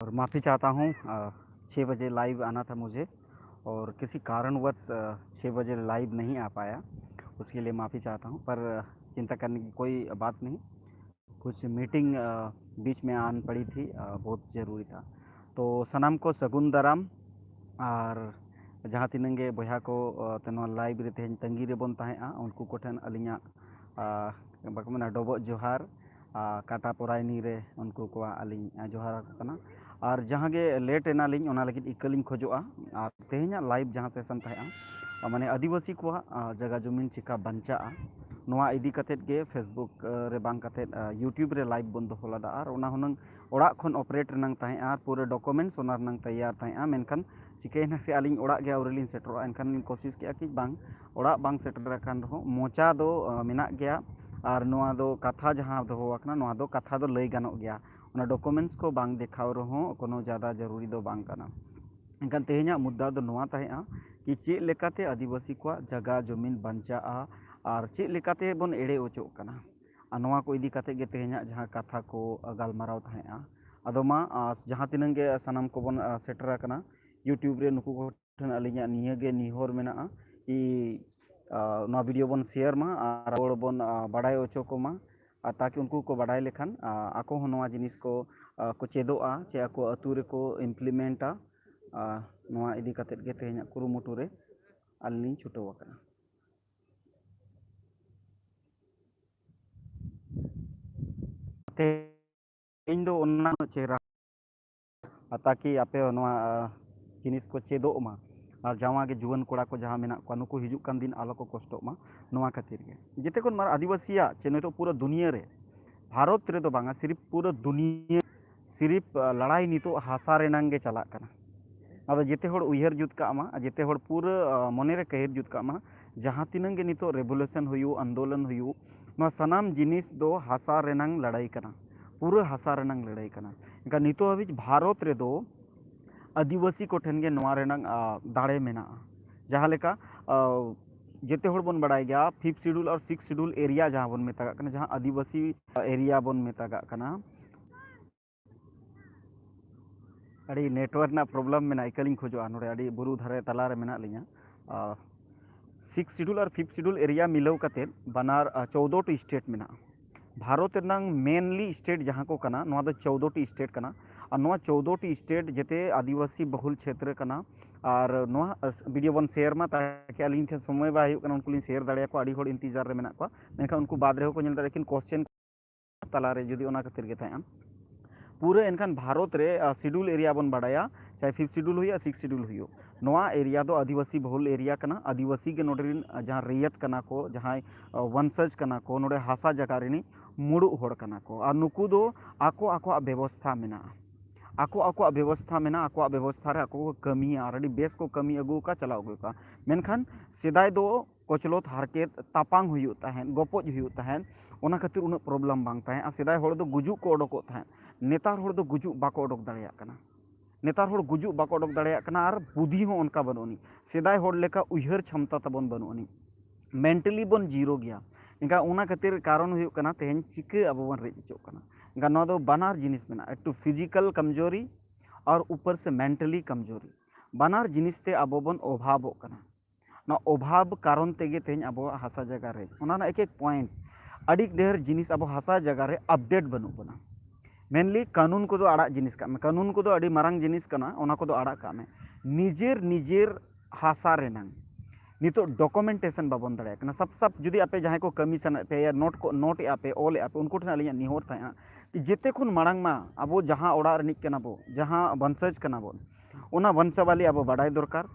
और माफ़ी चाहता हूँ 6 बजे लाइव आना था मुझे और किसी कारणवश 6 बजे लाइव नहीं आ पाया। उसके लिए माफ़ी चाहता हूँ, पर चिंता करने की कोई बात नहीं। कुछ मीटिंग बीच में आन पड़ी थी, बहुत ज़रूरी था। तो सनाम को सगुन दाराम और जहाँ तीन गे बया को लाइव रे तेज तंगी रे बन तहें उनको को ठेन अलिया बाको मेना डबो जोहार काटा पोरायनी रे उनको को अली जोहार कना और जहाँ गे लेट एना लिंग ओना लगित इकलिंग खोजोआ और तेहेኛ लाइव जहाँ सेशन तहें माने आदिवासी को जगह जमीन चिका बंचा नोआ इदी कतेत गे फेसबुक रे बांग कतेत यूट्यूब रे लाइव बन दोहो लदा और ओना हुनंग ओड़ा खन ऑपरेट रनंग तहें और पूरे डॉक्यूमेंट्स ओना रनंग तैयार तहें मेनखान चिकेना से आलिंग ओड़ा गे आवरेलिन सेटरो एनखान कोशिश किया कि बांग ओड़ा बांग सेटर कान रहो मोचा दो मेना गया और नोआ दो कथा जहाँ दोहो आकना नोआ दो कथा दो लई गानो गया ओना डॉक्यूमेंट्स को बांग देखाव रहो कोनो ज़्यादा जरूरी दो बांग कना एनखान तेहेኛ मुद्दा दो नोआ तहें कि चेक लेकाते आदिवासी को जगह जमीन बंचा और चेक लेकाते बन एड़े ओचोग कना और नोआ को इदी काते गे तेहेኛ जहाँ कथा को गालमाराव तहें अदो मा जहाँ तीन गे सनाम को बन सेटर कना यूट्यूब रे नुकु को ठन अलिया निया गे निहोर मेना कि नोआ वीडियो बन शेयर मा और बन बाडाय ओचो को मा ताकि उनको को बाडाय लेखान आको हो नोआ जिनिस को चेदोआ चे आको अतु रे को इम्प्लीमेंटा नोआ इदी काते गे तेहेኛ कुरुमुटु रे अलिनी छुटो आकना तेहेñ दो ओन्ना चेहरा ताकि आपे नोआ जिनिस को चेदोग मा और जावा के जुआन कोड़ा को जहाँ मेना को नुकु हिजुग कान दिन आलो को कष्टोग मा नोआ खातिर गे जेते कोन मार आदिवासिया चे नय तो पूरा दुनिया रे भारत रे तो बांगा सिर्फ पूरा दुनिया सिर्फ लड़ाई नितो हासा रेनांग गे चलाग कना अब जेते होड़ उयहर जुत कामा जेते होड़ पूरा मने रे कहर जुत कामा जहाँ तीनंग गे नितो रेवोल्यूशन हुयु आंदोलन हुयु नोआ सनाम जिनिस दो हासा रेनांग लड़ाई कना पूरा हासा रेनांग लड़ाई कना इनका नितो हबी भारत रे दो आदिवासी को ठेन गे नोआ रेनांग दाड़े मेना जहाँ लेका जेते होड़ बन बड़ाई गया 5th शेड्यूल और 6th शेड्यूल एरिया जहाँ बन मेता कना जहाँ आदिवासी एरिया बन मेता कना अड़ी नेटवर्क ना प्रॉब्लम मेना इकलिंग खोजोआ नोडे अड़ी बुरु धारे तला रे मेना लिया 6th शेड्यूल और 5th शेड्यूल एरिया मिलाव कते बनार 14 टी स्टेट मेना भारत रनंग मेनली स्टेट जहाँ को कना नोआ दो 14 टी स्टेट कना और नोआ 14 टी स्टेट जेते आदिवासी बहुल क्षेत्र कना और नोआ वीडियो बन शेयर मा ताकि अलिंग ठे समय बा हुयु कना उनको लिन शेयर दाड़िया को अड़ी होड़ इंतजार रे मेना को मेनखान उनको बाद रे को नेल दाड़े किन क्वेश्चन तला रे जुदी ओना खातिर गे ताया पूरा एनखान भारत रे शेड्यूल एरिया बन बाड़ाया चाहे 5th शेड्यूल हुई 6th शेड्यूल हुई नोआ एरिया दो आदिवासी बहुल एरिया कना आदिवासी के नोडरिन जहाँ रैयत कना को जहाँ वंशज कना को नोडे हासा जगह रिनी मुड़ु होड़ कना को और नुकु दो आको आको व्यवस्था मेना आको आको व्यवस्था मेना आको व्यवस्था रे आको कमी और अड़ी बेस को कमी अगु का चला अगु का मेनखान सेदाय दो कोचलोत हारकेत तापांग हुयु तहेन गोपोज हुयु तहेन ओना खातिर उन प्रॉब्लम बांग तहेन सेदाय होड़ दो गुजु को ओडको तहेन नेतार होड़ दो गुजु बाको ओडक दाड़िया कना नेतार होड़ गुजु बाको ओडक दाड़िया कना और बुद्धि हो उनका बनुनी सेदाय होड़ लेका उयहर क्षमता तबन बनुनी मेंटली बन जीरो गया इनका उना खातिर कारण हुयु कना तेहेन चिके अब बन रेचो कना इनका नोआ दो बनार जिनिस मेना एक तो फिजिकल कमजोरी और ऊपर से मेंटली कमजोरी बनार जिनिस ते अब बन अभाव कना ना अभाव कारण तेगे तेहेन अब हासा जगह रे ओना ना एक एक पॉइंट अड़ी ढेर जिनिस अब हासा जगह रे अपडेट बनु बना मेनली कानून को आड़ा जिनिस का कानून को अड़ी मारंग जिनिस कना ओना को आड़ा का में निजेर निजेर हासा रेनांग नितो डॉक्यूमेंटेशन बाबन दाड़े कना सब जुदी आपे जहाँ को कमी सन पे या नोट को नोट आपे ऑल आपे उनको ठन अलिया निहोर था कि जेते खुन मांग मा अब जहाँ ओड़ा रनिक कना बो जहाँ वंशज कना बो ओना वंशावली अब बाडाय दरकार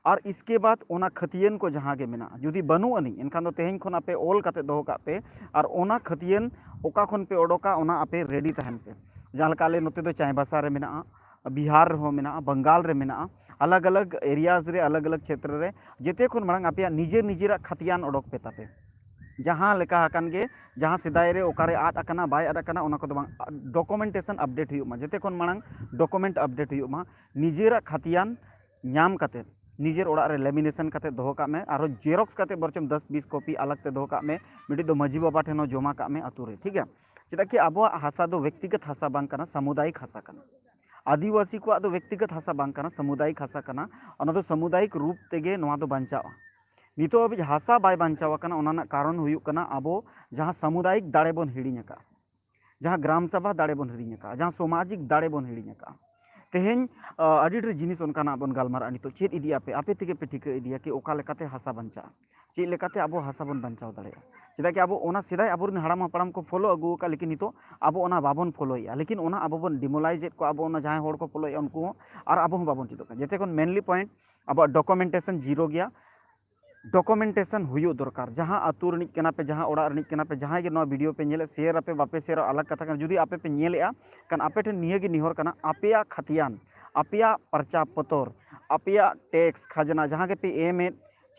और इसके बाद ओना खतियन को जहाँ के मेना जुदी बनू अनी इनखान दो तेहेन खन आपे ऑल काते दोहो का पे और ओना खतियन ओका खन पे ओडोका ओना आपे रेडी तहन पे जहाँ लका आले नोते दो चाईबासा रे मेना बिहार हो मेना बंगाल रे मेना अलग अलग एरियाज रे अलग अलग क्षेत्र रे जेते खन मांग आपे निजेर निजेरा खतियान ओडोक पे तापे जहाँ लेका हकान गे जहाँ सेदाय रे ओकारे आद अकना बाय आद अकना ओना को डॉक्यूमेंटेशन अपडेट हुयु मा जेते खन मांग डॉक्यूमेंट अपडेट हुयु मा निजेरा खतियान नाम काते निजेर ओड़ा रे लेमिनेशन काते दोहो का में और जेरोक्स काते बरचम 10-20 कॉपी अलग ते दोहो का में मिडी दो मजी बाबा ठेनो जमा का में अतु रे ठीक है चेदा कि अब हासा दो व्यक्तिगत हासा बांग कना सामुदायिक हासा कना आदिवासी को दो व्यक्तिगत हासा बांग कना, सामुदायिक हासा कना, ओना दो सामुदायिक रूप तेगे नोआ दो बांचावा। नितो अभी हासा बाय बांचावा कना, ओना ना कारण हुयुक कना आबो जहां सामुदायिक दाड़े बोन हिड़िñ अका, जहां ग्राम सभा दाड़े बोन हिड़िñ अका, जहां सामाजिक दाड़े बोन हिड़िñ अका। तेहेñ अड़ी ढेर जिनिस ओनकाना बोन गालमारा नितो चेद इदी आपे तेगे पे ठिका इदिया कि ओका लेकाते हासा बांचा, चेद लेकाते आबो हासा बोन बांचाव दाड़ेया। चेदा कि आबो ओना सेदाय आबोरन हाड़ाम हापड़ाम को फॉलो अगु का, लेकिन नितो आबो ओना बाबोन फॉलोया, लेकिन ओना आबो बोन डिमोलाइजेट को, आबो ओना जहां होड़ को फॉलोया उनको हो और आबो बाबोन चिदोक। जेते खन मेनली पॉइंट आबो डॉक्यूमेंटेशन जीरो गया। डॉक्यूमेंटेशन हुयो दरकार, जहां आतु रनिक कना पे, जहां ओड़ा रनिक कना पे, जहां गे नो वीडियो पे नेले शेयर आपे बापे शेयर अलग कथा कना। जुदी आपे पे नेलेआ कन आपे ठेन निये गे निहर कना, आपेया खतियान, आपेया पर्चा पतर, आपेया टैक्स खजना जहां गे पे एम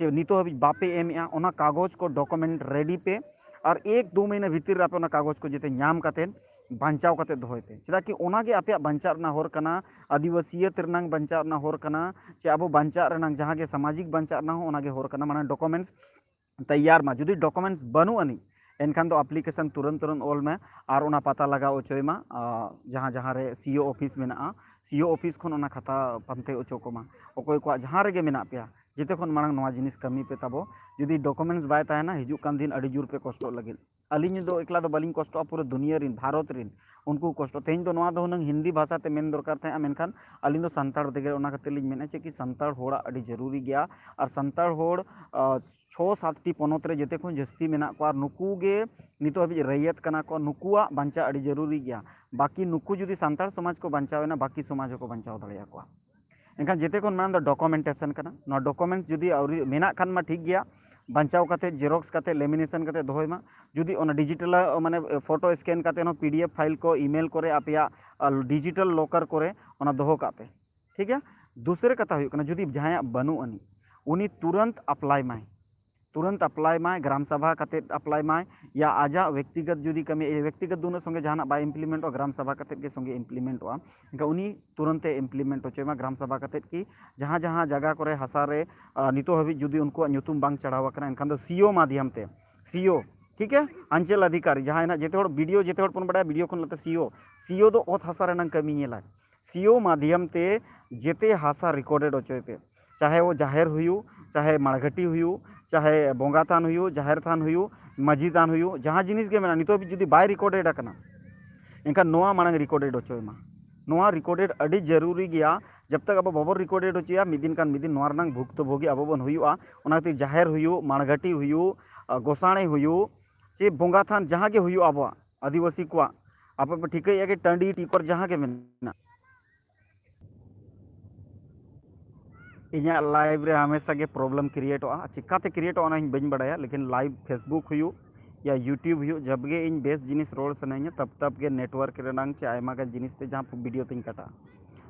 चे नितो हबी बापे एमआ, ओना कागज को डॉक्यूमेंट रेडी पे और 1-2 महीना भीतर आपे ओना कागज को जेते नाम कातेन बांचाव काते दोहय पे। चेदा कि ओनागे आपेया बांचा रना होर कना, आदिवासीयत रनांग बांचा रना होर कना, चे आबो बांचा रनांग जहां गे सामाजिक बांचा रना हो ओनागे होर कना। माने डॉक्यूमेंट्स तैयार मा, जुदी डॉक्यूमेंट्स बनु अनि एनखान दो एप्लीकेशन तुरंत ओल में और ओना पता लगाओ ओचोय मा, जहां जहां रे सीओ ऑफिस मेना, सीओ ऑफिस खन ओना खाता पांते ओचो को मा, अकोय को जहां रेगे मेना पेया जेते खन मांग नोआ जिनिस कमी पे ताबो। जुदी डॉक्यूमेंट्स बाय ताहेना हिजुक कान दिन अड़ी जुर पे कष्ट लगे। अलिኝ दो एकला दो बालिኝ कष्ट पूरे दुनिया रिन भारत रिन उनको कष्ट तेज दो नोआ दो हुनंग हिंदी भाषा ते मेन दरकार थे, मेनखान अलिኝ दो संताड़ तेगे ओना खातिर लिኝ मेना चे कि संताड़ होड़ा अड़ी जरूरी गया। और संताड़ होड़ 6-7टी पनत रे जेते खन जस्ती मेना को, नुकू गे नितो हबी रैयत कना को, नुकुआ बांचा अड़ी जरूरी गया। बाकी नुकू जुदी संताड़ समाज को बांचावेना, बाकी समाज को बांचाव दाड़ेया को। एनखान जेते खन माने डॉक्यूमेंटेशन कना, नो डॉक्यूमेंट जुदी आउरी मेना खान मा ठीक गया, बांचाव काते जेरोक्स काते लेमिनेशन काते दोहय मा। जुदी ओना डिजिटल माने फोटो स्कैन काते नो पीडीएफ फाइल को ईमेल करे आपेया डिजिटल लॉकर करे ओना दोहो कापे, ठीक है। दूसरे कथा हुई कना जुदी जहां बनु अनि उनी तुरंत अप्लाई माय, तुरंत अप्लाई माय, ग्राम सभा काते अप्लाई माय, या आजा व्यक्तिगत जुदी कमी व्यक्तिगत दोनों संगे जहां बाय इम्प्लीमेंट और ग्राम सभा काते के संगे इम्प्लीमेंट हो, इनका उनी तुरंत इम्प्लीमेंट होचे मा ग्राम सभा काते की जहां जहां जगह करे हासा रे नितो हबी जुदी उनको नुतुम बांग चढ़ावा कना एनखान दो सीओ माध्यम ते, सीओ ठीक है, अंचल अधिकारी जहां ना जेते होड़ वीडियो जेते होड़ पन बड़ा वीडियो खन लते सीओ दो ओत हासा रेनांग कमी नेला, सीओ माध्यम ते जेते हासा रिकॉर्डेड होचोय पे, चाहे वो जाहिर हुयु, चाहे माड़घटी हुयु, चाहे बोंगा थान हुयु, जाहिर थान हुयु, मजी थान हुयु, जहां जिनिस गे मेना नितो भी जुदी बाय रिकॉर्डेड अकना एनखान नोआ मांग रिकॉर्डेड होचोय मा। नोआ रिकॉर्डेड अड़ी जरूरी गया। जब तक अब बाबर रिकॉर्डेड होचिया मिदिन कान मिदिन नोआ रनांग भुक्तभोगी अब बन हुयुआ, ओना ते जाहिर हुयु, माड़घटी हुयु, गोसाणे हुयु, चे बोंगा थान जहां गे हुयु आबो आदिवासी को आप पे ठिकैया के टंडी टीपर जहां गे मेना। इन्या लाइव रे हमेशा के प्रॉब्लम क्रिएट हो, चिकाते क्रिएट होना इन बन बड़ाया, लेकिन लाइव फेसबुक हुयु या यूट्यूब हुयु जब गे इन बेस जिनिस रोड सनाइया तब के नेटवर्क रेनांग चे आयमा का जिनिस ते जहां वीडियो तीन कटा।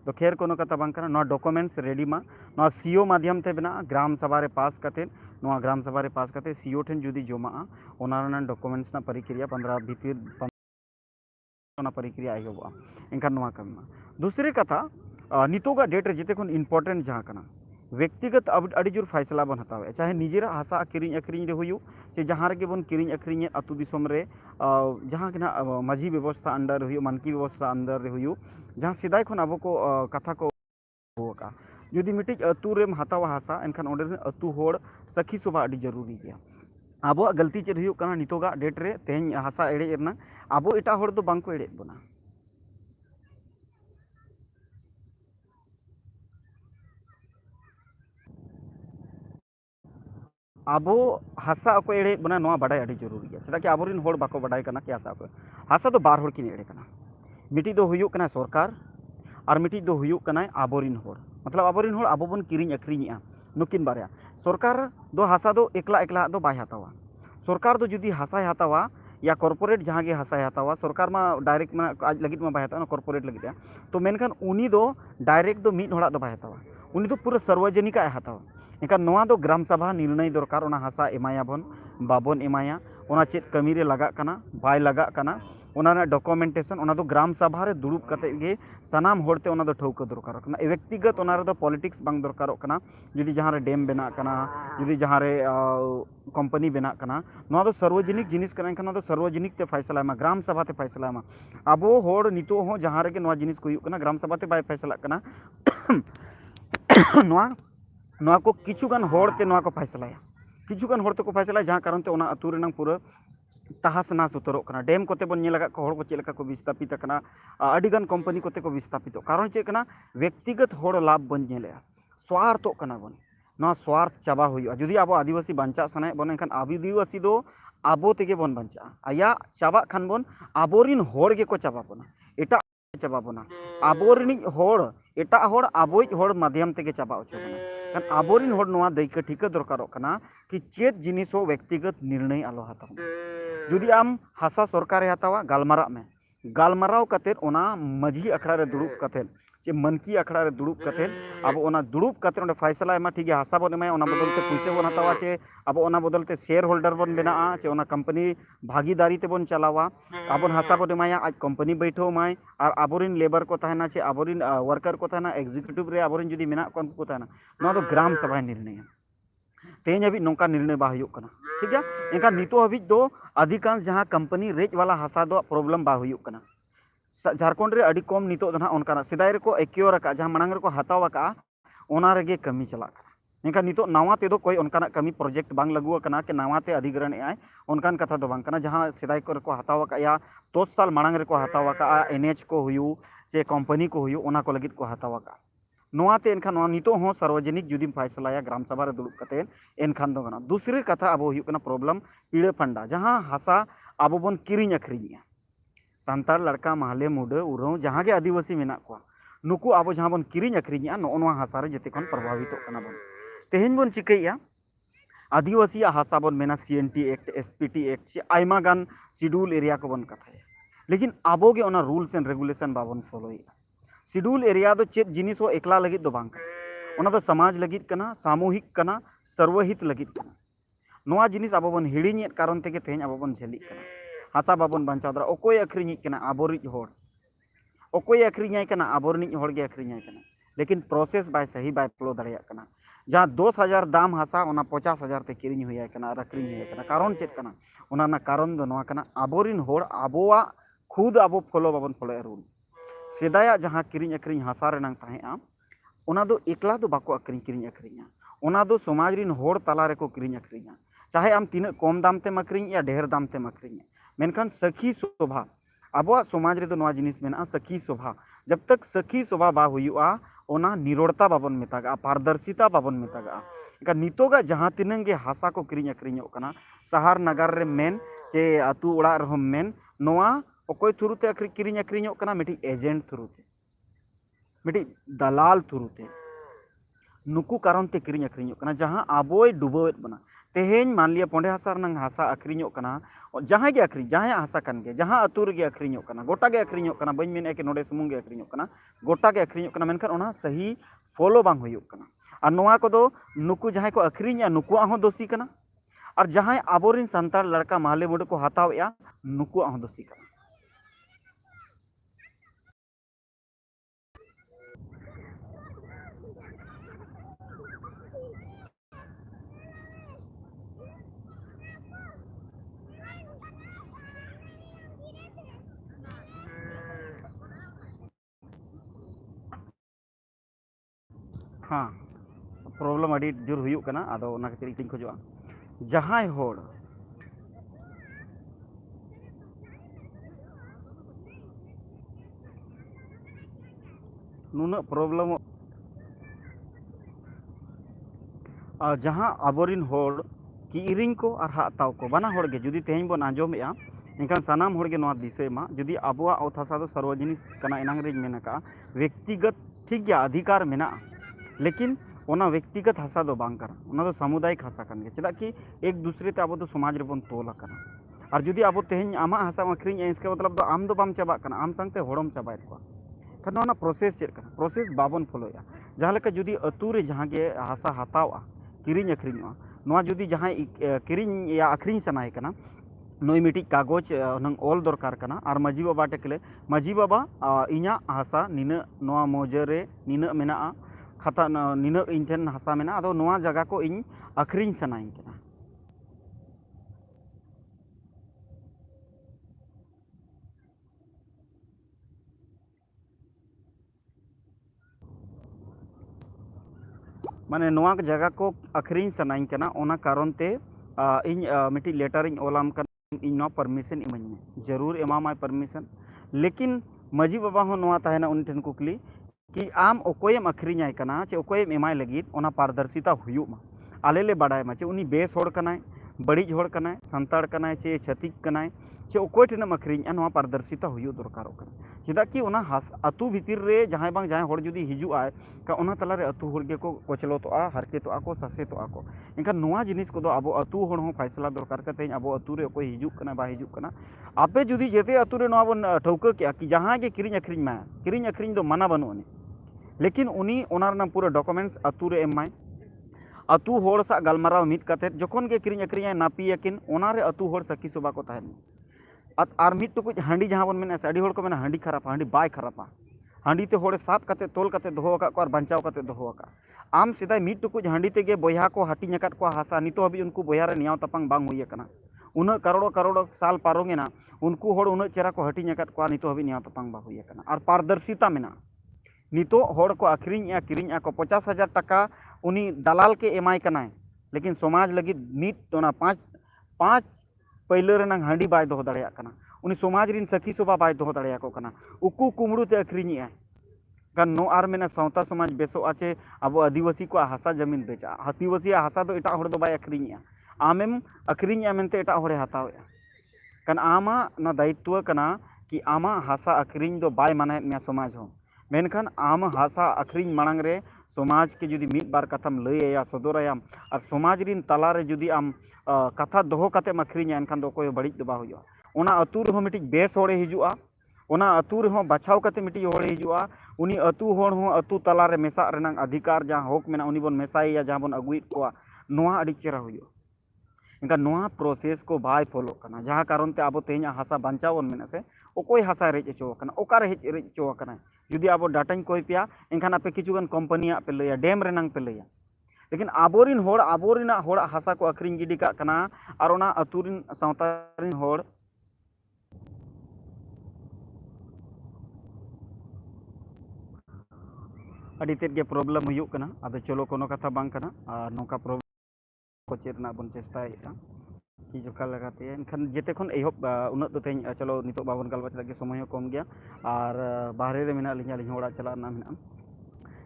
तो खैर कोनो कथा बांग कना, नो डॉक्यूमेंट्स रेडी मा नो सीओ माध्यम ते बना ग्राम सभा रे पास कते, नो ग्राम सभा रे पास कते सीओ ठेन जुदी जमा ओना रना डॉक्यूमेंट्स ना परिक्रिया 15 भीतर ओना परिक्रिया आइबा एनखान नोआ कमी मा। दूसरे कथा नितोगा डेट रे जेते खन इंपॉर्टेंट जहां कना व्यक्तिगत अड़ी जोर फैसला बन हतावे, चाहे निजेरा हासा किरिंग अक्रिंग रे हुयु चे जहां रे बन किरिंग अक्रिंग अतु दिसम रे जहां के ना माझी व्यवस्था अंडर हुयु, मानकी व्यवस्था अंडर रे हुयु, जहां सिदाय खन अब को कथा को होका जुदी मिटिज अतु रेम हतावा हासा एनखान ओंडे अतु होड़ सखी सभा अड़ी जरूरी गया। आबो गलती चेद हुयु कना नितोगा डेट रे तेज हासा एड़े एरना आबो एटा होड़ दो बांको एड़े बना, आबो हासा को एड़े बना नोआ बाडाय अड़ी जरूरी है। चेदा कि आबोरिन होड़ बाको बाडाय कना कि हासा को हासा तो बार होड़ किन एड़े कना, मिटी दो हुयु कना सरकार और मिटी दो हुयु कना आबोरिन होड़, मतलब आबोरिन होड़ आबो बन किरिंग अक्रिंगेआ नुकिन बारया। सरकार दो हासा दो एकला एकला दो बाय हतावा, सरकार दो जुदी हासाय हतावा या कॉर्पोरेट जहां गे हासाय हतावा, सरकार मा डायरेक्ट मा आज लगित मा बाय हतावा कॉर्पोरेट लगित है, तो मेनखान उनी दो डायरेक्ट दो मिड होड़ा दो बाय हतावा, उनी दो पूरा सार्वजनिक आय हतावा। एनखान नोआ दो ग्राम सभा निर्णय दरकार ओना हासा एमाया बन बाबन एमाया ओना चेद कमी रे लगा कना बाय लगा कना ओना डॉक्यूमेंटेशन ओना दो ग्राम सभा रे दुड़ुब कते गे सानाम होड़ते ओना दो ठौका दरकार कना व्यक्तिगत ओना रे दो पॉलिटिक्स बांग दरकार कना जुदी जहां रे डैम बना कना जुदी जहां रे कंपनी बना कना नोआ दो सार्वजनिक जिनिस कना कना दो सार्वजनिक ते फैसला मा ग्राम सभा ते फैसला मा आबो होड़ नितो हो जहां रे नोआ जिनिस को हुयुक कना ग्राम सभा ते बाय फैसला कना नोआ नोआ को किछुगान होड़ ते नोआ को फैसलाया किछुगान होड़ ते को फैसला जहां कारण ते ओना अतु रेनांग पूरा तहस नास उतरों कना डैम कोते बन नेला को होड़ को चेलका को विस्थापित कना अडिगान कंपनी कोते को विस्थापित कारण चे कना व्यक्तिगत होड़ लाभ बन नेलेया स्वार्थ कना बन ना स्वार्थ चाबा हुई जुदी अब आदिवासी बांचा सनाय बन एनखान आदिवासी दो आबो तेगे बन बांचा आया चाबा खान बन आबोरिन होड़ गे को चाबा बना एटा चाबा बना आबोरिन होड़ एटा होड़ आबोइज होड़ माध्यम तेगे चाबा ओचे बना kan आबोरिन होड़ नोआ दैका ठिका दरकारों कना कि चेत जिनिस हो व्यक्तिगत निर्णय आलो हाताव जुदी आम हासा सरकारे हातावा गालमाराव में गालमाराव कते ओना मझी अखड़ा रे दुड़ुब कते चे मनकी अखड़ा रे दुड़ुब कते अब ओना दुड़ुब कते ओंडे फैसला एमा ठीक हासा बन एमाय ओना बदलते पैसे बन हतावा चे अब ओना बदलते शेयर होल्डर बन बनाआ चे ओना कंपनी भागीदारी ते बन चलावा आबन हासा बन एमाया आज कंपनी बैठो माय और आबोरिन लेबर को तहना चे आबोरिन वर्कर को तहना एग्जीक्यूटिव रे आबोरिन जुदी मेना को तहना नोआ दो ग्राम सभा निर्णय तेज हबी नौका निर्णय बा हुयुक कना ठीक है एनका नितो हबी दो अधिकांश जहां कंपनी रेज वाला हासा दो प्रॉब्लम बा हुयुक कना झारखंड रे अडी कम नितो दना ओनकाना सिदाय रे को एक्योर का जहां मांग रे को हताव का ओना रेगे कमी चला एनका नितो नावा ते दो कोई ओनकाना कमी प्रोजेक्ट बांग लागू कना के नावा ते अधिग्रहण आय ओनकान कथा दो बांग कना जहां सिदाय को रे को हताव का या 10 साल मांग रे को हताव का एनएच को हुयु जे कंपनी को हुयु ओना को लगित को हताव का नोआते एनखान नोआ नितो हो सार्वजनिक जुदी फैसलाया ग्राम सभा रे दुड़ुब कते एनखान दो गना दूसरी कथा अब हुयुक कना प्रॉब्लम पीड़े फंडा जहां हासा अब बन किरिंग अखरिनिया सांतार लड़का महले मुडे उरौ जहां के आदिवासी मेना को नुकु अब जहां बन किरिंग अखरिनिया नोआ हासा रे जते खन प्रभावित कना बन तेहेन बन चिकैया आदिवासी हासा बन मेना सीएनटी एक्ट एसपीटी एक्ट से आयमा गान शेड्यूल एरिया को बन कथाया लेकिन आबो गे ओना रूल्स एंड रेगुलेशन बाबन फॉलोया शेड्यूल एरिया दो चेत जिनिस हो एकला लगित दो बांग ओना दो समाज लगित कना सामूहिक कना सर्वहित लगित कना नोआ जिनिस अब बन हिड़िញकारण तेगे तेहन अब बन झेलिक कना हासा बाबन बांचाव दरा ओकोय अखरिញकना आबोरिज होड़ ओकोय अखरिញकना आबोरिज होड़ गे अखरिញकना लेकिन प्रोसेस बाय सही बाय फ्लो दड़िया कना जहां 10,000 दाम हासा ओना 50,000 ते किरिñ हुया कना अखरिñ हुया कना कारण चेत कना ओना ना कारण दो नोआ कना आबोरिन होड़ आबोवा खुद आबो फॉलो बाबन फॉलो रूल सेदाया जहां किरिñ अखरिñ हासा रेनांग ताहेआ ओना दो एकला दो बाको अखरिñ किरिñ अखरिñा ओना दो समाज रिन होड़ तला रे को किरिñ अखरिñा चाहे आम तीन कम दाम ते अखरिñ या ढेर दाम ते अखरिñ मेनखान सखी शोभा अब समाज रे दो नोआ जिनिस मेना सखी शोभा जब तक सखी शोभा बा हुयुआ ओना निरोड़ता बाबन मेतागा पारदर्शिता बाबन मेतागा का नितोगा जहां तिनंग गे हासा को किरिñ अखरिñो कना शहर नगर रे मेन चे अतु उड़ा रहम मेन नोआ ओकोय थ्रुते किरिñ अखरिñो कना मिटी एजेंट थ्रुते मिटी दलाल थ्रुते नुकु कारण ते किरिñ अखरिñो कना जहां आबोय डुबोएत बना तेहेन मान लिया पोंडे हासा रनंग हासा अखरिñो कना जहां गे अखरिñ जहां हासा कन गे जहां अतुर गे अखरिñो कना गोटा गे अखरिñो कना बइन मेन के नोडे सुमुंग गे अखरिñो कना गोटा गे अखरिñो कना मेनखान ओना सही फॉलो बांग हुयुक कना और नोआ को दो नुकु जहां को अखरिñा नुकुआ हो दोषी कना और जहां आबोरिन संतार लड़का महले मुडे को हतावया नुकुआ हो दोषी कना हाँ प्रॉब्लम अड़ी जोर हुयुक कना आदो ओना खातिर इटिंग खोजवा जहां होड़ नुना प्रॉब्लम जहां आबोरिन होड़ किरिñ को और हाताव को बना होड़ गे जुदी तेहन बन आंजोमेया एनखान सानाम होड़ गे नोआ दिसय मा जुदी आबोआ ओत हासा दो सार्वजनिक कना एनांग रे मेना का व्यक्तिगत ठीक गया अधिकार मेना लेकिन ओना व्यक्तिगत हासा दो बांग कना ओना दो सामुदायिक हासा कन गे चेदा कि एक दूसरे ते आबो दो समाज रे बन तोला कना और जुदी आबो तेहन आमा हासा अखरिñ इसका मतलब दो आम दो बाम चाबा कना आम संगते होड़म चाबायत को कना ओना प्रोसेस चेक कना प्रोसेस बाबन फॉलोया जहां लेका जुदी अतु रे जहां गे हासा हतावा किरिñ अखरिñवा नोआ जुदी जहां किरिñ या अखरिñ सनाय कना नुई मिट्टी कागज नंग ऑल दरकार कना और माजी बाबा टेकले माजी बाबा इना हासा निना नोआ मौजरे निना मेना खाता निना इन ठेन हासा मेना अदो नोआ जगह को इन अखरिंग सनाइन कना माने नोआ जगह को अखरिंग सनाइन कना ओना कारण ते इन मिट्टी लेटर इन ओलाम कना इन नोआ परमिशन इमाኝ में जरूर एमामाय परमिशन लेकिन माजी बाबा हो नोआ ताहेना उन ठेन कुकली कि आम ओकोयम अखरिኛय कना चे ओकोयम एमाय लगित ओना पारदर्शिता हुयुमा आले ले बाडाय मा चे उनी बेस होड़ कनाय बड़ीज होड़ कनाय संताड़ कनाय चे छतिक कनाय चे ओकोय ठेनम अखरिña नोआ पारदर्शिता हुयु दरकारों कना चेदा कि ओना अतु भितर रे जहां बांग जहां होड़ जुदी हिजु आय का ओना तला रे अतु होड़ गे को कोचलोतोआ हरकेतोआ को ससेतोआ को इनका नोआ जिनिस को दो अब अतु होड़ हो फैसला दरकार करते अब अतु रे कोई हिजु कना बा हिजु कना आपे जुदी जेते अतु रे नोआ बन ठौका के कि जहां गे किरिñ अखरिñ दो माना बनुनी लेकिन उनी ओना रना पूरा डॉक्यूमेंट्स अतु रे एमाय अतु होड़ सा गलमाराव मिट कते जखन गे किरिñ अखरिñ नापी यकिन ओना रे अतु होड़ सखी सभा को तहन और मिट टुकुज हांडी जहां बन मेना अड़ी होड़ को मेना हांडी खरापा हांडी बाय खरापा हांडी ते होड़ साप कते तोल कते दोहो का को और बंचाव कते दोहो का आम सिदाय मिट टुकुज हांडी तेगे बोया को हाटिङ अकात को हासा नितो हबी उनको बोया रे नियाव तपंग बांग हुई कना उन करोड़ों साल पारोंगेना उनको होड़ उन चेरा को हाटिङ अकात को नितो हबी नियाव तपंग बा हुई कना और पारदर्शिता मेना नितो होड़ को अखरिña किरिña को 50,000 टका उनी दलाल के एमाय कनाय लेकिन समाज लगी मिट ओना पाँच पहले रेनांग हांडी बाय दोहो दाड़ेया कना उनी समाज रिन सखी सभा बाय दोहो दाड़ेया को कना उकु कुमड़ू ते अखरिña kan no ar mena sauta समाज बेसो आचे अब आदिवासी को हासा जमीन बेचा आदिवासी हासा दो एटा होड़ दो बाय अखरिña आमेम अखरिña मेनते एटा होड़े हातावेया kan आमा ना दायित्व कना कि आमा हासा अखरिñ दो बाय माने मे समाज हो मेनखान आम हासा अखरिñ मांग रे समाज के जुदी मिट बार कथाम लैया सदरायाम और समाज रिन तला रे जुदी आम कथा दोहो कते अखरिña एनखान दो कोई बड़ी दो बा हुआ ओना अतु रे हो मिटी बेस होड़े हिजुआ ओना अतु रे हो बचाव कते मिटी होड़े हिजुआ उनी अतु होड़ हो अतु तला रे मेसा रेनांग अधिकार जहां होक मेना उनी बोन मेसाइया जहां बोन अगुइट को नोआ अड़ी चेरा हुयो इनका नोआ प्रोसेस को बाय फॉलो कना जहां कारण ते अब तेኛ हासा बंचावन मेना से ओकोय हासा रेज चो कना ओका रे रेज चो कना जुदी अब डाटाñ कोई पिया इनखान आपे किचुगन कंपनिया पे लैया डैम रेनांग पे लैया लेकिन आबोरिन होड़ आबोरिना होड़ हासा को अखरिñ गिडी का कना और ओना अतुरिन सावतारिन होड़ अड़ी तेज के प्रॉब्लम हुयुग कना आदो चलो कोनो कथा बांग कना और नोका प्रॉब्लम को चेरना बन चेष्टाएगा कि जोका लगाते हैं इनखान जेते खन एहब उन्नत तो तेज चलो नितो बाबन गलबा चला के समय कम गया और बाहरे रे मेना लिኛ लिñ ओड़ा चला ना मेना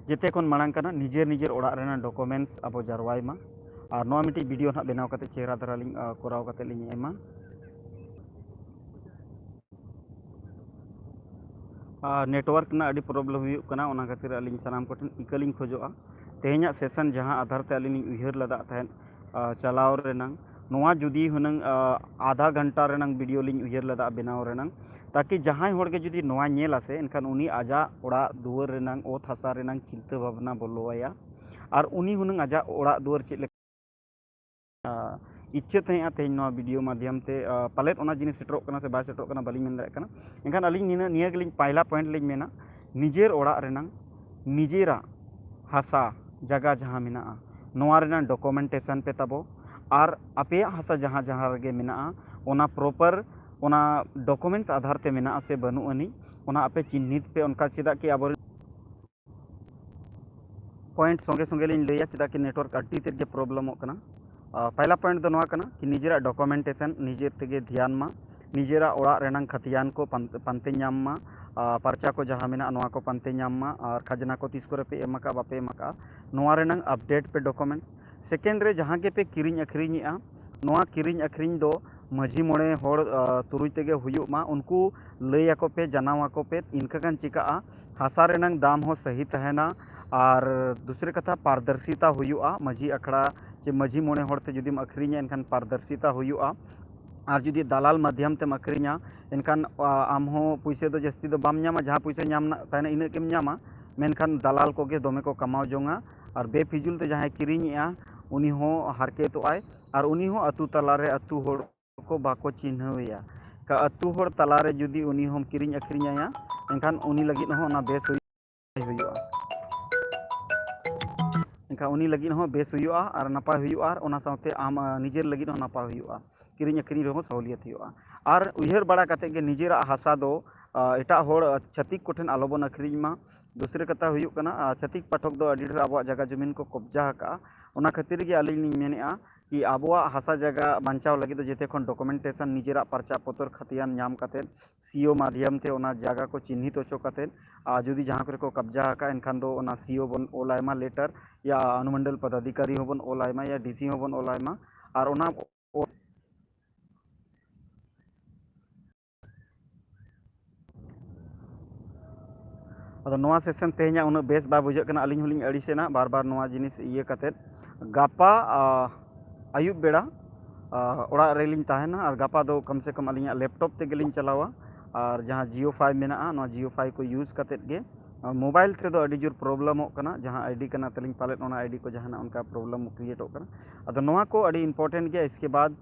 जेते खन मांग कना निजेर निजेर ओड़ा रेना डॉक्यूमेंट्स अब जारवाय मा और नोआ मिटी वीडियो ना बनाव कते चेहरा धरा लिñ कोराव कते लिñ एमा नेटवर्क ना अड़ी प्रॉब्लम हुयुग कना ओना खातिर अलिñ सनाम कोठन इकलिñ खोजोआ तेहेña सेशन जहां आधार ते अलिñ उयहर लदा तहन चलाव रेनांग नोआ जुदी हुनंग आधा घंटा रेनांग वीडियो लिñ उयहर लदा बनाव रेनांग ताकि जहां होड़ के जुदी नोआ नेल आसे एनखान उनी आजा ओड़ा दुआर रेनांग ओत हासा रेनांग चिंता भावना बोलोया और उनी हुनंग आजा ओड़ा दुआर चेले इच्छा तहें तेज नोआ वीडियो माध्यम ते पालेट ओना जिनिस सेटरोग कना से बाय सेटरोग कना बालिñ मेन दाड़ेयाग कना एनखान अलिñ निया गेलिñ पहला पॉइंट लिñ मेना निजेर ओड़ा रेनांग निजेरा हासा जगह जहां मेना नोआ रेनांग डॉक्यूमेंटेशन पे तबो और आपे हासा जहां जहां रगे मेना ओना प्रॉपर ओना डॉक्यूमेंट्स आधार ते मेना से बनु अनि ओना आपे चिन्हित पे उनका चेदा कि अब पॉइंट संगे संगे लिñ लैया चेदा कि नेटवर्क अड्डी तेज के प्रॉब्लम कना पहला पॉइंट दो नोआ कना कि निजेरा डॉक्यूमेंटेशन निजे तेगे ध्यान मा निजेरा ओड़ा रेनांग खतियान को पानते ᱧᱟᱢ मा पर्चा को जहां मेना नोआ को पानते ᱧᱟᱢ मा और खजना को तीस करे पे एमका बापे एमका नोआ रेनांग अपडेट पे डॉक्यूमेंट सेकेंड रे जहां के पे किरिñ अखरिña नोआ किरिñ अखरिñ दो माझी मोड़े होड़ तुरुई तेगे हुयुग मा उनको लैया को पे जनावा को पे इनका कान चिका हासा रेनांग दाम हो सही तहना और दूसरे कथा पारदर्शिता हुयुआ माझी अखड़ा चे माझी मोड़े होड़ ते जुदीम अखरिña इनखान पारदर्शिता हुयुआ और जुदी दलाल माध्यम ते अखरिña इनखान आम हो पैसे दो जस्ती दो बाम ᱧᱟᱢᱟ जहां पैसे ᱧᱟᱢ ताने इना केम ᱧᱟᱢᱟ मेनखान दलाल को के दोमे को कमाव जोंगा और बेफिजुल ते जहां किरिña उनी हो हरकेतो आय और उनी हो अतु तला रे अतु होड़ को बाको चिन्हवेया का अतु हर तलारे जुदी उनी हम किरिंग अखरिंया एनखान उनी लगी हो ना बेस हुयुआ एनखान उनी लगी हो बेस हुयुआ और नपाय हुयुआ और ओना साथे आम निजेर लगी हो नपाय हुयुआ किरिंग अखरिंग रहो सहूलियत हुयुआ और उयहर बड़ा कते गे निजेरा हासा दो एटा होड़ छतिक कोठेन आलोबन अखरिंग मा दूसरे कथा हुयुक कना छतिक पाठक दो अडी ढेर आबो जगह जमीन को कब्जा हका ओना खातिर गे आलिनी मेनेआ कि आबो हासा जगह बांचाव लगी तो जेते खन डॉक्यूमेंटेशन निजेरा पर्चा पत्र खतियान नाम काते सीओ माध्यम ते ओना जगह को चिन्हित होचो काते जुदी जहाँ करे को कब्जा हका एनखान दो ओना सीओ बन ओलायमा लेटर या अनुमंडल पदाधिकारी होबन ओलायमा या डीसी होबन ओलायमा और ओना अदो नोआ सेशन तेहना उन बेस बा बुझे कना अलिंग हुलिंग अड़ीसेना बार बार नोआ जिनिस इये काते गापा आयुब बेड़ा ओड़ा रेलिंग ताहेना और गापा दो कम से कम अलिंग लैपटॉप ते गेलिंग चलावा और जहाँ जियो 5 मेना नोआ जियो 5 को यूज काते गे मोबाइल ते दो अडी जोर प्रॉब्लम हो कना जहाँ आईडी कना तलिंग पाले ओना आईडी को जहाँ उनका प्रॉब्लम क्रिएट हो कना अदो नोआ को अडी इंपॉर्टेंट गया इसके बाद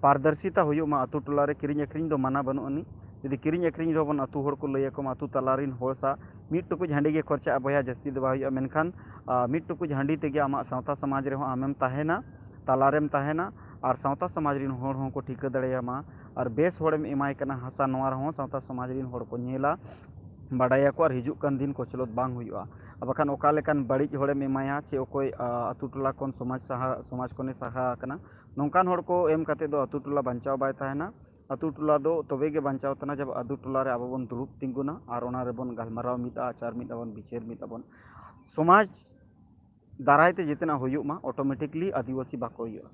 पारदर्शिता हुयो मा अतु टोला रे किरिंग अखरिंग दो माना बनुनी यदि किरिंग अखरिंग रोबन अतु होड़ को लय को अतु तलारिन होड़ सा मिट टुकुज हांडी गे खर्चा बया जस्ती दो हुयो मेनखान मिट टुकुज हांडी तेगे आमा सावता समाज रे हो आमेम ताहेना तालारेम ताहेना और सावता समाज रिन होड़ हो को ठिका दड़ेयामा और बेस होड़ेम एमाय कना हासा नोआ रहो सावता समाज रिन होड़ को नेला बाडाया को और हिजुक कान दिन कोचलोत बांग हुयुआ अब अखान ओका लेकान बड़िज होड़ेम एमाया चे ओकोय अतु टोला कोन समाज कोने साहा कना नोंकान होड़ को एम काते दो अतु टोला बांचाव बाय ताहेना अतु टोला दो तबे गे बांचाव तना जब अतु टोला रे आबो बन दुरुब तिंगुना और ओना रे बन गलमाराव मिदा आचार मिदा बन बिचेर मिदा बन समाज दारायते जितना हुयुमा ऑटोमेटिकली आदिवासी बाको हुयुआ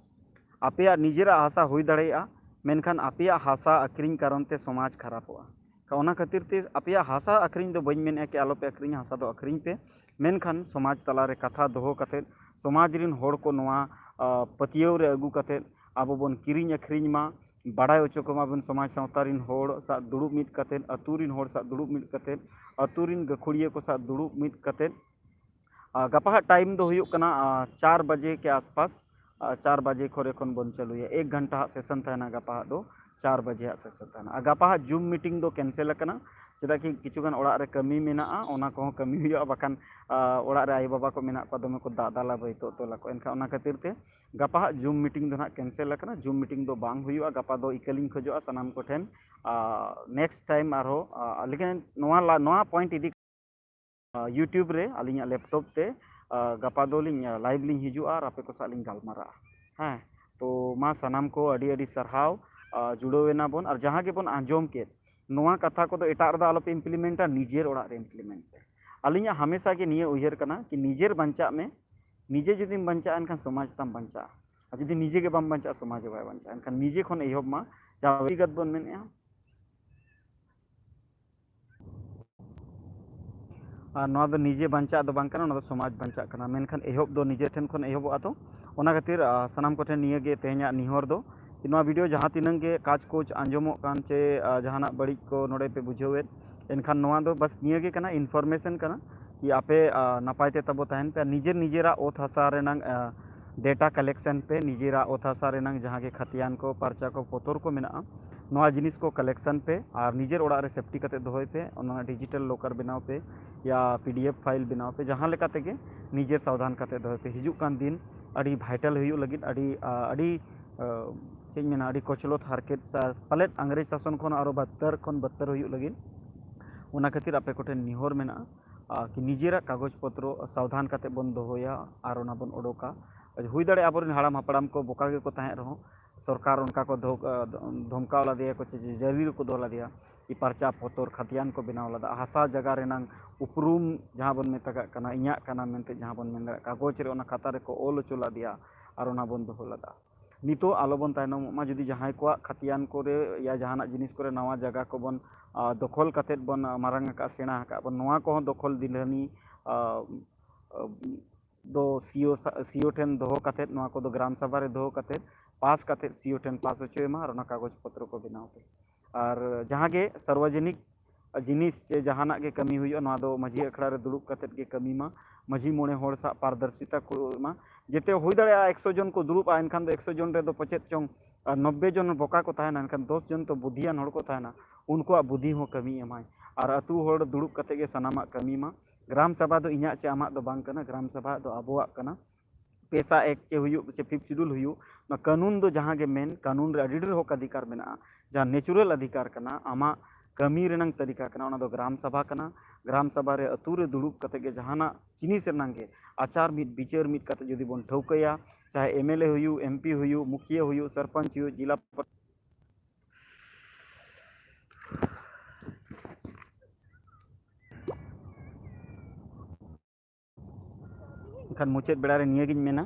आपेया निजेरा हासा हुई दाड़ेया मेनखान आपेया हासा अक्रिंग कारण ते समाज खराबोआ ओना खातिर ते आपेया हासा अक्रिंग दो बइन मेने के आलोपे अक्रिंग हासा दो अक्रिंग पे मेनखान समाज तला रे कथा दोहो काते समाज रिन होड़ को नोआ पतियव रे अगु काते आबो बन किरिंग अक्रिंग मा बाड़ाय ओचो को माबन समाज सावता रिन होड़ सा दुड़ुब मिद काते अतु रिन होड़ सा दुड़ुब मिद काते अतु रिन गखुड़िया को सा दुड़ुब मिद काते गपा टाइम दो हुयुक कना 4 बजे के आसपास 4 बजे खोरे खन बन चलुया 1 घंटा सेशन तहना गपा दो 4 बजे सेशन तहना गपा जूम मीटिंग दो कैंसिल कना चेदा कि किचुगान ओड़ा रे कमी मेना ओना को कमी हुयुआ बखान ओड़ा रे आय बाबा को मेना को दमे को दादा बैतो तोला को एनखा ओना खातिर ते गपा जूम मीटिंग दो ना कैंसिल कना जूम मीटिंग दो बांग हुयुआ गपा दो इकलिंग खोजोआ सनाम को ठेन नेक्स्ट टाइम आरो लेकिन नोआ पॉइंट इदी यूट्यूब रे अलिंग लैपटॉप ते गपा दो लिंग लाइव लिंग हिजुआ और आपे को सा लिंग गालमारा हाँ तो मा सनाम को अडी अडी सरहाव जुड़ोवेना बन और जहाँ के बन आंजोम के नोआ कथा को तो एटा रदा आलोपे इम्प्लीमेंटा निजेर ओड़ा रे इम्प्लीमेंट पे अलिंग हमेशा के निये उयहर कना कि निजेर बंचा में निजे जुदीम बंचा एनखान समाज ताम बंचा जुदी निजे के बाम बंचा समाज बाय बंचा एनखान निजे खन एहब मा जा व्यक्तिगत बन मेनेआ नोआ दो निजे बंचा दो बांग कना नोआ दो समाज बंचा कना मेनखान एहब दो निजे ठेन खन एहबोआ तो ओना खातिर सनाम को ठेन निये गे तेहना निहर दो नोआ वीडियो जहाँ तीनंग गे काज कोच आंजमो कान चे जहाना बड़ी को नोड़े पे बुझेवेद एनखान नोआ दो बस निये गे कना इन्फॉर्मेशन कना कि आपे नपायते तबो तहन पे निजेर निजेरा ओथ हासा रेनांग डेटा कलेक्शन पे निजेरा ओथ हासा रेनांग जहाँ के खतियान को पर्चा को पोतर को मेना नोआ जिनिस को कलेक्शन पे और निजेर ओड़ा रे सेफ्टी कते दोहय पे ओना डिजिटल लॉकर बनाव पे या पीडीएफ फाइल बनाव पे जहाँ लेका तेगे निजेर सावधान कते दोहय पे हिजुक कान दिन अड़ी भाइटल हुयुग लगिद अड़ी चेज मेना अड़ी कोचलोत हारकेत पालेट अंग्रेज शासन खन आरो 72 हुयुग लगिद ओना खातिर आपे कोठे निहोर मेना कि निजेरा कागज पत्र सावधान कते बन दोहया और ओना बन ओडोका हुई दाड़े आबोरिन हाड़ाम हापड़ाम को बोका गे को ताहें रहो सरकार उनका को धमकाव लदिया को जरूरी को दो लदिया कि पर्चा पतर खतियान को बनाव लदा हासा जगह रेनांग उपरूम जहाँ बन मेता कना इñा कना मेनते जहाँ बन मेन कागज रे ओना खाता रे को ओल ओचो लदिया और ओना बन दोहो लदा नितो आलो बन तायनम मा जुदी जहाँ को खतियान करे या जहाना जिनिस करे नवा जगह को बन दखल कते बन मारंग का सेना का बन नवा को दखल दिलहनी दो सीओ ठेन दोहो कते नवा को दो ग्राम सभा रे दोहो कते पास कते सीओ ठेन पास होचोयमा और ओना कागज पत्र को बनाव पे और जहाँ के सार्वजनिक जिनिस से जहाना के कमी हुई नवा दो माझी अखड़ा रे दुड़ुब कतेत के कमी मा माझी मोने होड़ सा पारदर्शिता को मा जेते हुई दाड़े 100 जन को दुड़ुबा एनखान दो 100 जन रे दो पचेत चोंग 90 जन बोका को ताहेना एनखान 10 जन तो बुद्धियान होड़ को ताहेना उनको बुद्धि हो कमी एमाय और अतु होड़ दुड़ुब कते के सनामा कमी मा ग्राम सभा दो इन्या चे आमा दो बांग कना ग्राम सभा दो आबोआ कना पेशा एक चे हुयु चे 5th शेड्यूल हुयु ना कानून दो जहां के मेन कानून रे अडी ढेर हक अधिकार मेना जहां नेचुरल अधिकार कना आमा कमी रेनांग तरीका कना ओना दो ग्राम सभा कना ग्राम सभा रे अतु रे दुड़ुब कते के जहाना जिनिस रेनांग के आचार मित विचार मित कते जदि बोन ठौकया चाहे एमएलए हुयु एमपी हुयु मुखिया हुयु सरपंच हुयु जिला खान मुचाद बेड़ा रे निया गिन मेना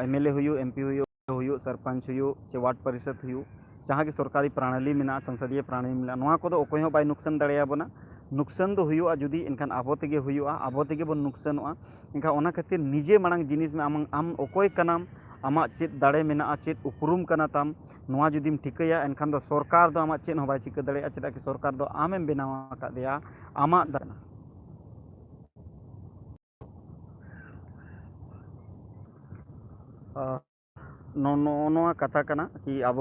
एमएलए हुयु एमपी हुयु सरपंच हुयु चे वार्ड परिषद हुयु जहाँ की सरकारी प्रणाली में संसदीय प्रणाली में नवा को दो अकोय हो बाय नुकसान दाड़ेयाबोना नुकसान दो हुयु जुदी इनखान आबो तेगे हुयुआ आबो तेगे बोन नुकसानोआ इनखान ओना खातिर निजे मांग जिनिस में आम अकोय कनाम आमा चेत दाड़े मेना चेत उपरुम कना ताम नवा जुदीम ठिकया एनखान दो सरकार दो आमा चेत हो बाय चिका दाड़ेया चेदा कि सरकार दो आमेम बेनावा कादेया आमा दाना नोआ कथा कना कि अब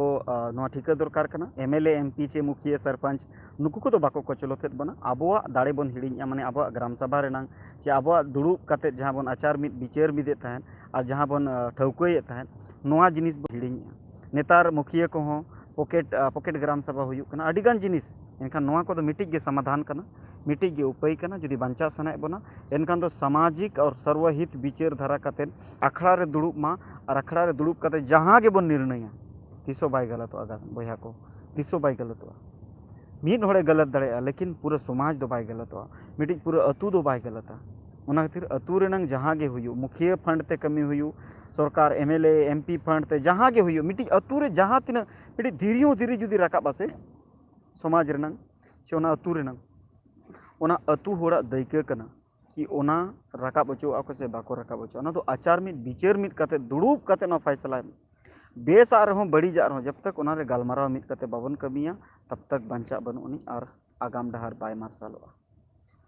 नोआ ठिका दरकार कना एमएलए एमपी चे मुखिया सरपंच नुकु को तो बाको कचलोतेत बना आबोआ दाड़े बन हिड़िया माने आबोआ ग्राम सभा रेनांग चे आबोआ दुड़ुब कते जहां बन आचार मित विचार मिदे ताहेन और जहां बन ठौकये ताहेन नोआ जिनिस बन हिड़िया नेतार मुखिया को हो पॉकेट ग्राम सभा हुयु कना अडिगान जिनिस एनखान नोआ को तो मिटिक के समाधान कना मिटिक के उपाय कना जुदी बांचा सनाए बना एनखान तो सामाजिक और सर्वहित विचार धारा कतेन अखड़ा रे दुड़ुब मा और अखड़ा रे दुड़ुब कते जहां के बन निर्णय तिसो बाय गलतोआ बया को तिसो बाय गलतोआ मीद होड़े गलत दाड़ेया लेकिन पूरा समाज दो बाय गलतोआ मिटिक पूरा अतु दो बाय गलता ओना खातिर अतु रेनांग जहां के हुयु मुखिया फंड ते कमी हुयु सरकार एमएलए एमपी फंड ते जहां के हुयु मिटिक अतु रे जहां तिना मिटिक धीरे जुदी रकाब आसे समाज रेनांग से ओना अतु रेनांग ओना अतु होड़ा दायिका कना कि ओना रकाब अचुआ को से बाको रकाब अचुआ ओना तो आचार मित विचार मित कते दुड़ुब कते ना फैसला बेस आ रहो बड़ी जा रहो जब तक ओना रे गालमाराव मित कते बाबन कमिया तब तक बंचा बनुनी और आगाम डहार बाय मार्शलोआ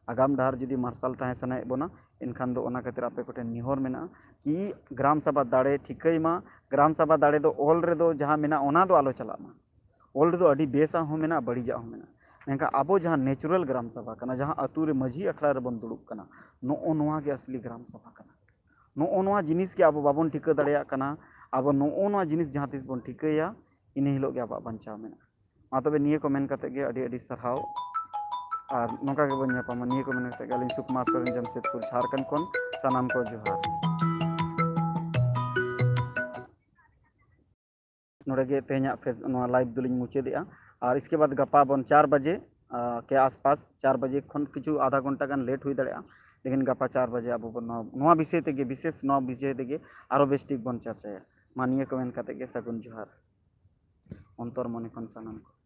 आगाम डहार जुदी मार्शल ताहे सनाए बोना इनखान दो ओना खातिर आपे कोटे निहोर मेना कि ग्राम सभा दाड़े ठिकैमा ग्राम सभा दाड़े दो ऑल रे दो जहां मेना ओना दो आलो चलामा ऑल रे दो अडी बेसा हो मेना बड़ी जा हो मेना एनका आबो जहां नेचुरल ग्राम सभा कना जहां अतु रे माझी अखड़ा रे बन दुड़ुब कना नो नोआ के असली ग्राम सभा कना नो नोआ जिनिस के आबो बाबन ठिका दाड़ेया कना आबो नो नोआ जिनिस जहां तिस बन ठिकया इने हिलो के आबा बंचाव मेना मा तबे निये को मेन कते गे अडी अडी सरहाव और नोका के बन यापा निये को मेन कते गे अलिन सुकुमार सोरेन जमशेदपुर झारखंड कोन सनाम को जोहार नोड़े गे तेहना लाइव दुलिन मुचादेआ और इसके बाद गपा बन 4 बजे के आसपास 4 बजे खन किछु आधा घंटा गान लेट हुई दाड़ेया लेकिन गपा 4 बजे अब नवा विषय तेगे विशेष नवा विषय तेगे आरो बेस्टिक बन चर्चाया मानिए को मेन कते गे सगुन जोहार अंतर मने खन सानाम को।